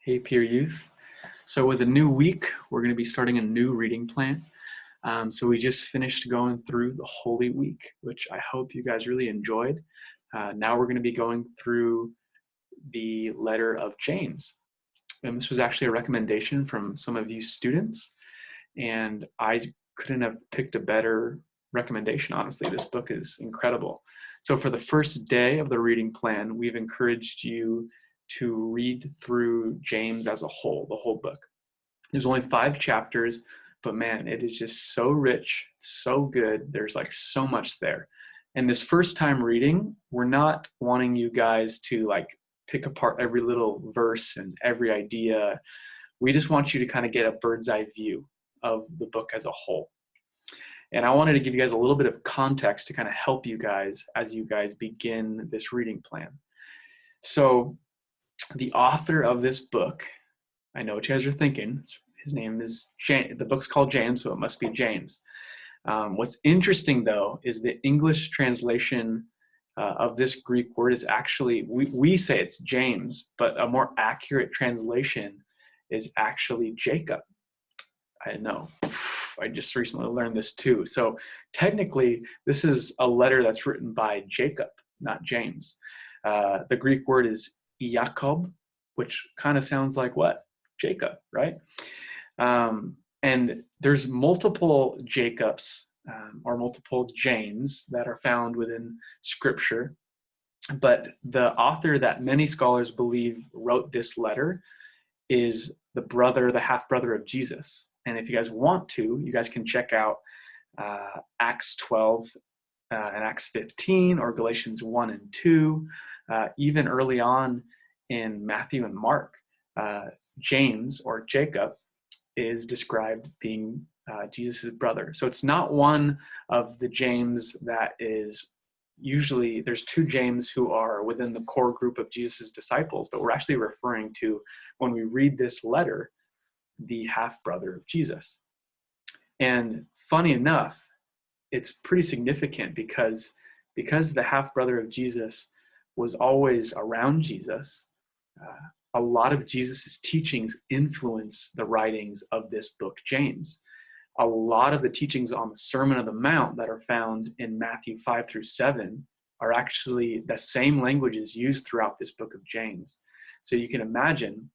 Hey, Pier Youth. So with a new week, we're going to be starting a new reading plan. So we just finished going through the Holy Week, which I hope you guys really enjoyed. Now we're going to be going through the letter of James. And this was actually a recommendation from some of you students. And I couldn't have picked a better recommendation, honestly. This book is incredible. So for the first day of the reading plan, we've encouraged you to read through James as a whole, the whole book. There's only 5 chapters, but man, it is just so rich, so good. There's like so much there. And this first time reading, we're not wanting you guys to like pick apart every little verse and every idea. We just want you to kind of get a bird's eye view of the book as a whole. And I wanted to give you guys a little bit of context to kind of help you guys as you guys begin this reading plan. So the author of this book, I know what you guys are thinking, his name is James. The book's called James, so it must be James. What's interesting, though, is the English translation of this Greek word is actually, we say it's James, but a more accurate translation is actually Jacob. I know. I just recently learned this too. So technically, this is a letter that's written by Jacob, not James. The Greek word is Jacob, which kind of sounds like what? Jacob, right? And there's multiple Jacobs or multiple James that are found within Scripture. But the author that many scholars believe wrote this letter is the half-brother of Jesus. And if you guys want to, you guys can check out Acts 12 and Acts 15 or Galatians 1 and 2. Even early on in Matthew and Mark, James or Jacob is described being Jesus' brother. So it's not one of the James that is usually, there's 2 James who are within the core group of Jesus' disciples, but we're actually referring to, when we read this letter, the half-brother of Jesus. And funny enough, it's pretty significant because the half-brother of Jesus was always around Jesus. A lot of Jesus's teachings influence the writings of this book, James. A lot of the teachings on the Sermon on the Mount that are found in Matthew 5 through 7 are actually the same languages used throughout this book of James. So you can imagine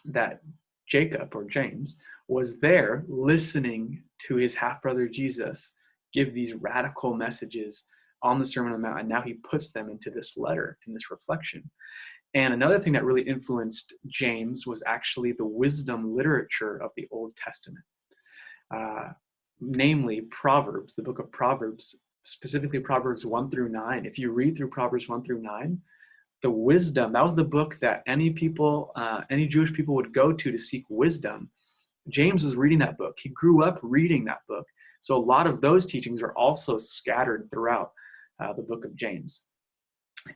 that Jacob, or James, was there listening to his half-brother Jesus give these radical messages on the Sermon on the Mount, and now he puts them into this letter, in this reflection. And another thing that really influenced James was actually the wisdom literature of the Old Testament, namely Proverbs, the book of Proverbs, specifically Proverbs 1 through 9. If you read through Proverbs 1 through 9, the wisdom, that was the book that any Jewish people would go to seek wisdom. James was reading that book. He grew up reading that book. So a lot of those teachings are also scattered throughout the book of James.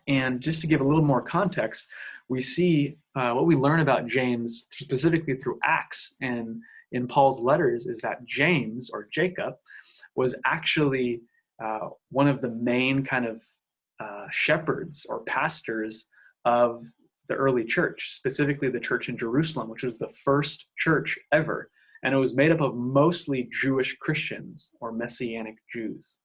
And just to give a little more context, we see what we learn about James specifically through Acts and in Paul's letters is that James, or Jacob, was actually one of the main kind of shepherds or pastors of the early church, specifically the church in Jerusalem, which was the first church ever. And it was made up of mostly Jewish Christians or Messianic Jews.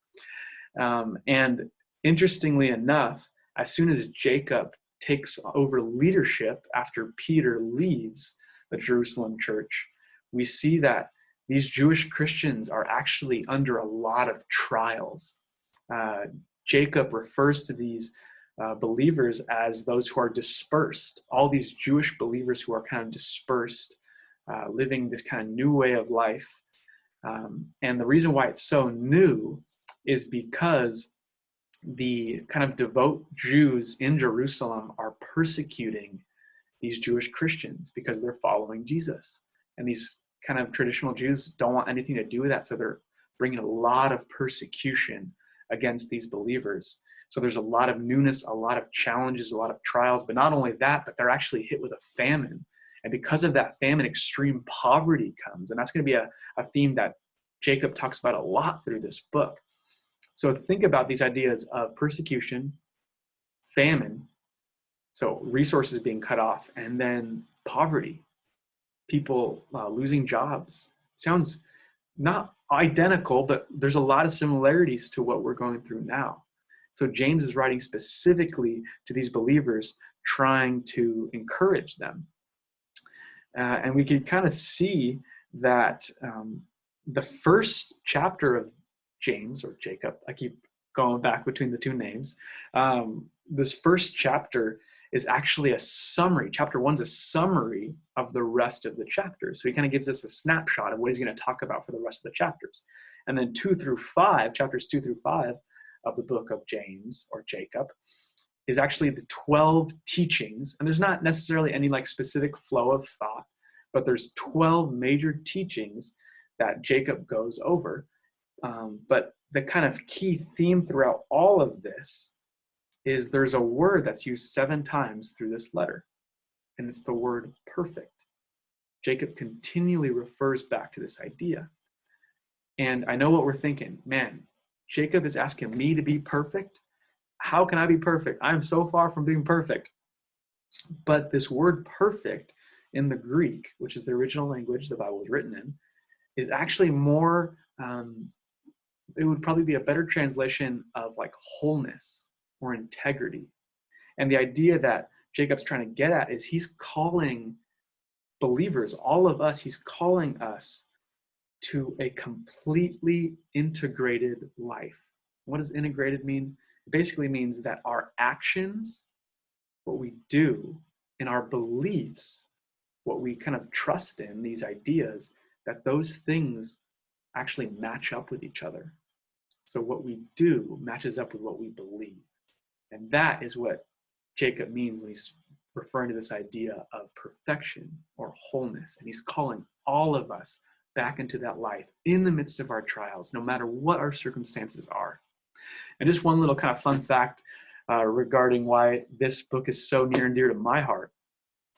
And interestingly enough, as soon as Jacob takes over leadership after Peter leaves the Jerusalem church, we see that these Jewish Christians are actually under a lot of trials. Jacob refers to these believers as those who are dispersed, all these Jewish believers who are kind of dispersed, living this kind of new way of life. And the reason why it's so new is because the kind of devout Jews in Jerusalem are persecuting these Jewish Christians because they're following Jesus. And these kind of traditional Jews don't want anything to do with that, so they're bringing a lot of persecution against these believers. So there's a lot of newness, a lot of challenges, a lot of trials, but not only that, but they're actually hit with a famine. And because of that famine, extreme poverty comes. And that's going to be a theme that Jacob talks about a lot through this book. So think about these ideas of persecution, famine, so resources being cut off, and then poverty. people losing jobs. Sounds not identical, but there's a lot of similarities to what we're going through now. So James is writing specifically to these believers, trying to encourage them. And we can kind of see that the first chapter of James, or Jacob, I keep going back between the two names, this first chapter is actually a summary. Chapter 1's a summary of the rest of the chapters. So he kind of gives us a snapshot of what he's going to talk about for the rest of the chapters. And then 2 through 5, chapters 2 through 5 of the book of James, or Jacob, is actually the 12 teachings. And there's not necessarily any like specific flow of thought, but there's 12 major teachings that Jacob goes over. But the kind of key theme throughout all of this is there's a word that's used 7 times through this letter, and it's the word perfect. Jacob continually refers back to this idea. And I know what we're thinking, man, Jacob is asking me to be perfect. How can I be perfect? I'm so far from being perfect. But this word perfect in the Greek, which is the original language the Bible was written in, is actually more, it would probably be a better translation of like wholeness or integrity. And the idea that Jacob's trying to get at is he's calling believers, all of us, he's calling us to a completely integrated life. What does integrated mean? It basically means that our actions, what we do, and our beliefs, what we kind of trust in, these ideas, that those things actually match up with each other. So what we do matches up with what we believe. And that is what Jacob means when he's referring to this idea of perfection or wholeness. And he's calling all of us back into that life in the midst of our trials, no matter what our circumstances are. And just one little kind of fun fact regarding why this book is so near and dear to my heart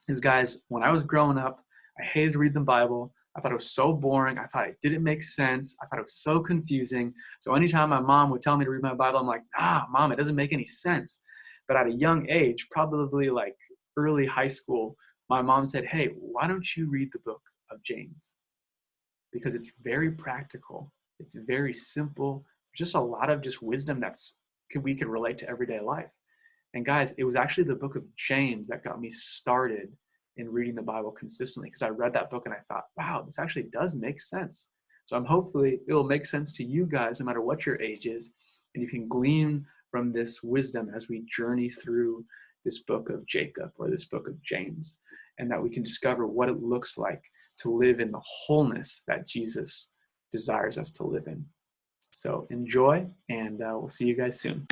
is, guys, when I was growing up, I hated to read the Bible. I thought it was so boring. I thought it didn't make sense. I thought it was so confusing. So anytime my mom would tell me to read my Bible, I'm like, Mom, it doesn't make any sense. But at a young age, probably like early high school, my mom said, hey, why don't you read the book of James? Because it's very practical. It's very simple. Just a lot of just wisdom we can relate to everyday life. And guys, it was actually the book of James that got me started in reading the Bible consistently, because I read that book and I thought, wow, this actually does make sense. So hopefully it will make sense to you guys, no matter what your age is, and you can glean from this wisdom as we journey through this book of Jacob or this book of James, and that we can discover what it looks like to live in the wholeness that Jesus desires us to live in. So enjoy, and we'll see you guys soon.